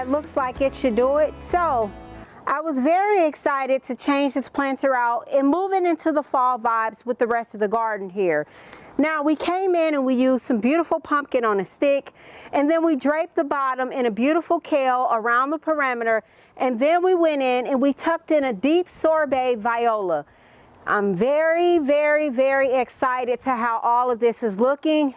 that looks like it should do it. So I was very excited to change this planter out and move it into the fall vibes with the rest of the garden here. Now we came in and we used some beautiful pumpkin on a stick, and then we draped the bottom in a beautiful kale around the perimeter, and then we went in and we tucked in a deep sorbet viola. I'm very, very, very excited to how all of this is looking.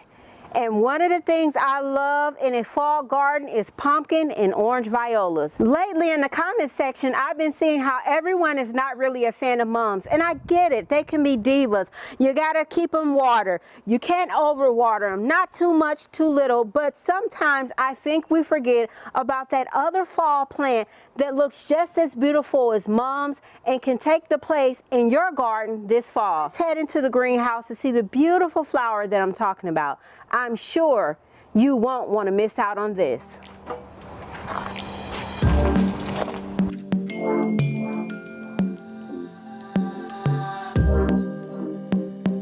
And one of the things I love in a fall garden is pumpkin and orange violas. Lately in the comment section, I've been seeing how everyone is not really a fan of mums. And I get it, they can be divas. You gotta keep them water. You can't overwater them, not too much, too little. But sometimes I think we forget about that other fall plant that looks just as beautiful as mums and can take the place in your garden this fall. Let's head into the greenhouse to see the beautiful flower that I'm talking about. I'm sure you won't want to miss out on this.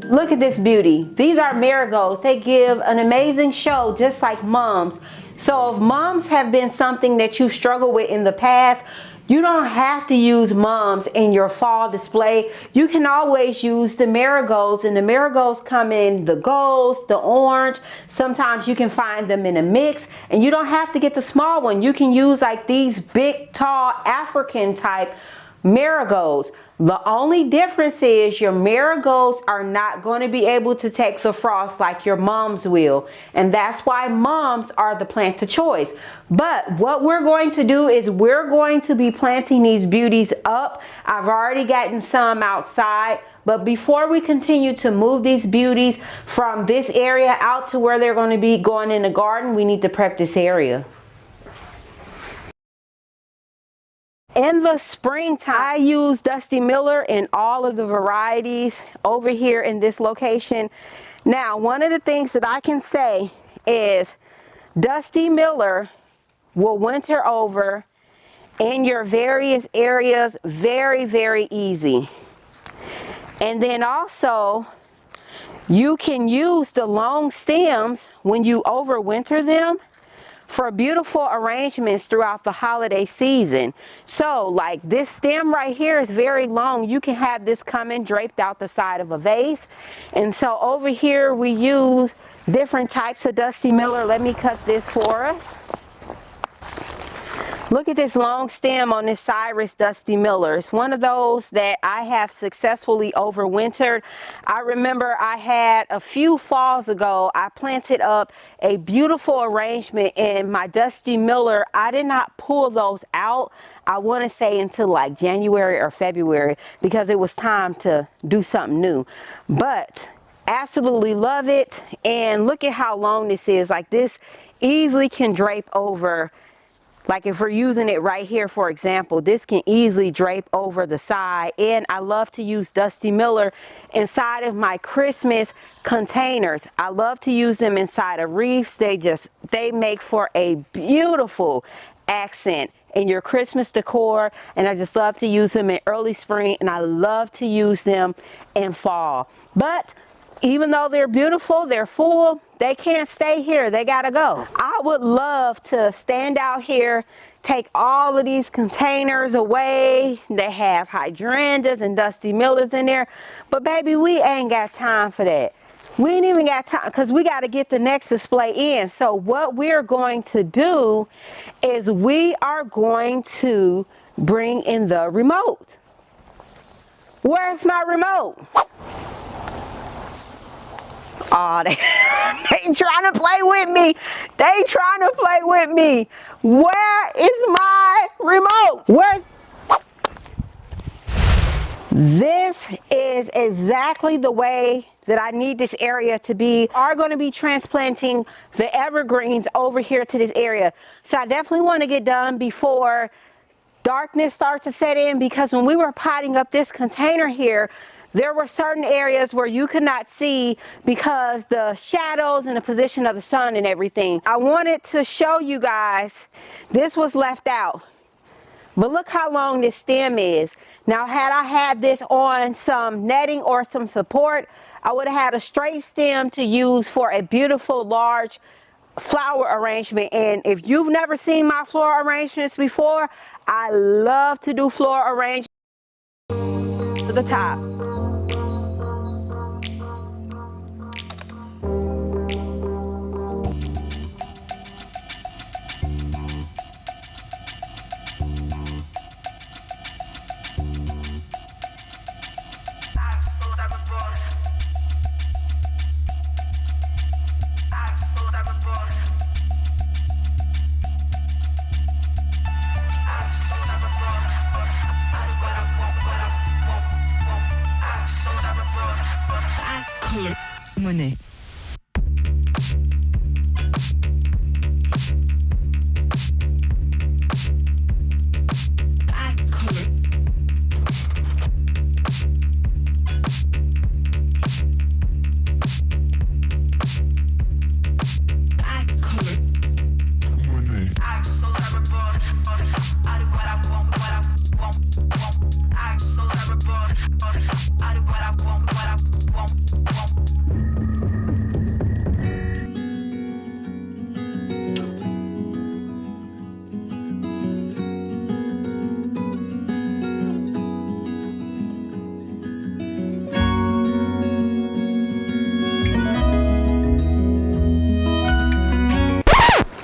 Look at this beauty. These are marigolds. They give an amazing show just like mums. So if mums have been something that you struggle with in the past, you don't have to use mums in your fall display. You can always use the marigolds, and the marigolds come in the golds, the orange. Sometimes you can find them in a mix, and you don't have to get the small one. You can use like these big, tall, African type marigolds. The only difference is your marigolds are not going to be able to take the frost like your mums will. And that's why mums are the plant of choice. But what we're going to do is we're going to be planting these beauties up. I've already gotten some outside. But before we continue to move these beauties from this area out to where they're going to be going in the garden, we need to prep this area. In the springtime, I use Dusty Miller in all of the varieties over here in this location. Now, one of the things that I can say is Dusty Miller will winter over in your various areas very, very easy. And then also, you can use the long stems when you overwinter them for beautiful arrangements throughout the holiday season. So like this stem right here is very long. You can have this coming draped out the side of a vase. And so over here we use different types of Dusty Miller. Let me cut this for us. Look at this long stem on this Cyrus Dusty Miller. It's one of those that I have successfully overwintered. I remember I had a few falls ago, I planted up a beautiful arrangement in my Dusty Miller. I did not pull those out, I want to say until like January or February, because it was time to do something new. But absolutely love it. And look at how long this is. Like this easily can drape over. Like if we're using it right here, for example, this can easily drape over the side. And I love to use Dusty Miller inside of my Christmas containers. I love to use them inside of wreaths. They make for a beautiful accent in your Christmas decor. And I just love to use them in early spring, and I love to use them in fall. But even though they're beautiful, they're full, they can't stay here. They gotta go. I would love to stand out here, take all of these containers away. They have hydrangeas and Dusty Millers in there. But baby, we ain't got time for that. We ain't even got time because we got to get the next display in. So what we're going to do is we are going to bring in the remote. Where's my remote? Oh, they trying to play with me. They trying to play with me. Where is my remote? Where's... This is exactly the way that I need this area to be. We are going to be transplanting the evergreens over here to this area. So I definitely want to get done before darkness starts to set in, because when we were potting up this container here, there were certain areas where you could not see because the shadows and the position of the sun and everything. I wanted to show you guys, this was left out. But look how long this stem is. Now, had I had this on some netting or some support, I would have had a straight stem to use for a beautiful large flower arrangement. And if you've never seen my floral arrangements before, I love to do floral arrangements to the top. Money.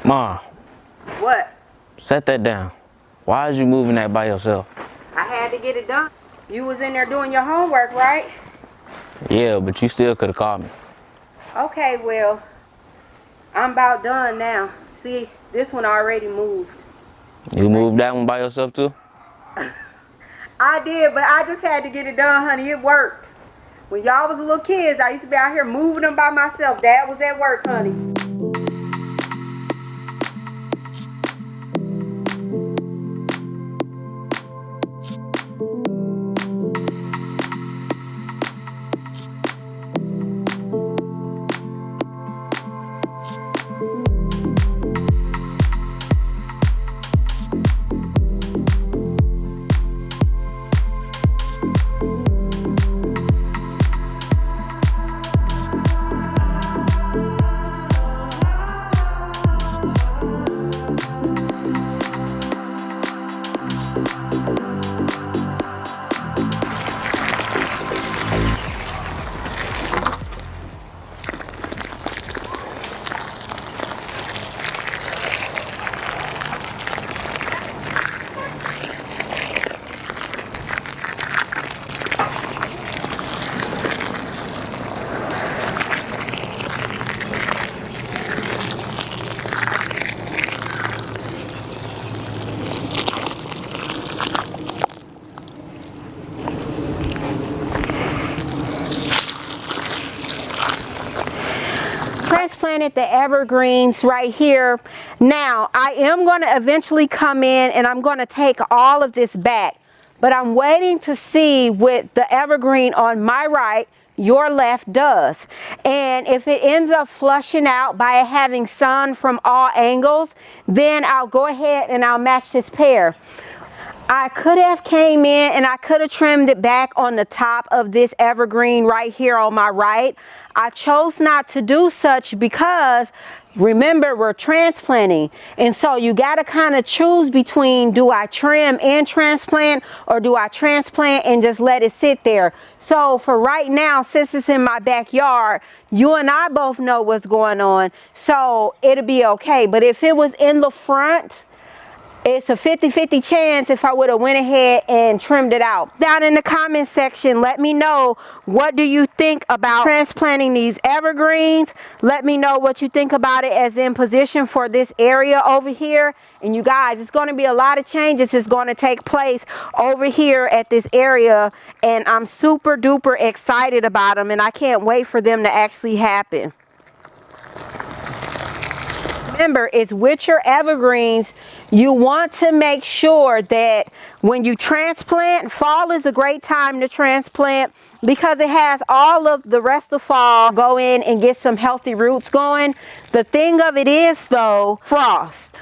Ma, What? set that down. Why is you moving that by yourself? I had to get it done. You was in there doing your homework, right? Yeah, but you still could have called me. Okay, well, I'm about done now. See, this one already moved. You moved that one by yourself too? I did, but I just had to get it done, honey. It worked. When y'all was little kids, I used to be out here moving them by myself. Dad was at work, honey. Transplanted the evergreens right here. Now I am going to eventually come in and I'm going to take all of this back, but I'm waiting to see what the evergreen on my right, your left does. And if it ends up flushing out by having sun from all angles, then I'll go ahead and I'll match this pair. I could have came in and I could have trimmed it back on the top of this evergreen right here on my right. I chose not to do such because remember, we're transplanting, and so you got to kind of choose between, do I trim and transplant, or do I transplant and just let it sit there? So for right now, since it's in my backyard, you and I both know what's going on, so it'll be okay. But if it was in the front, it's a 50-50 chance if I would have went ahead and trimmed it out. Down in the comment section, let me know, what do you think about transplanting these evergreens? Let me know what you think about it as in position for this area over here. And you guys, it's going to be a lot of changes that's going to take place over here at this area. And I'm super duper excited about them, and I can't wait for them to actually happen. Remember, it's with your evergreens, you want to make sure that when you transplant, fall is a great time to transplant because it has all of the rest of fall go in and get some healthy roots going. The thing of it is though, frost.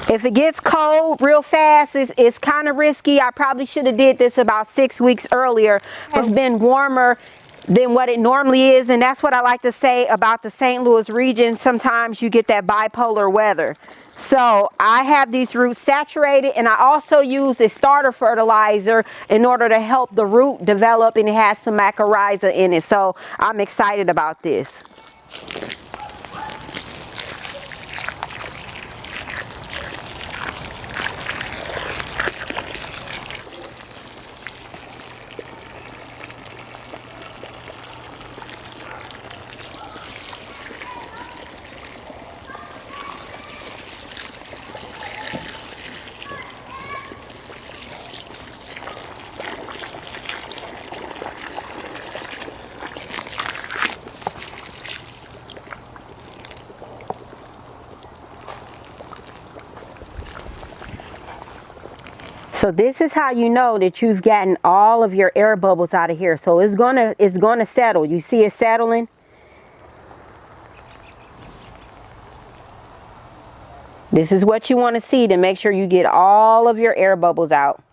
If it gets cold real fast, it's kind of risky. I probably should have did this about 6 weeks earlier. It's been warmer than what it normally is. And that's what I like to say about the St. Louis region. Sometimes you get that bipolar weather. So I have these roots saturated, and I also use a starter fertilizer in order to help the root develop, and it has some mycorrhiza in it. So I'm excited about this. So this is how you know that you've gotten all of your air bubbles out of here. So it's gonna settle. You see it settling? This is what you want to see to make sure you get all of your air bubbles out.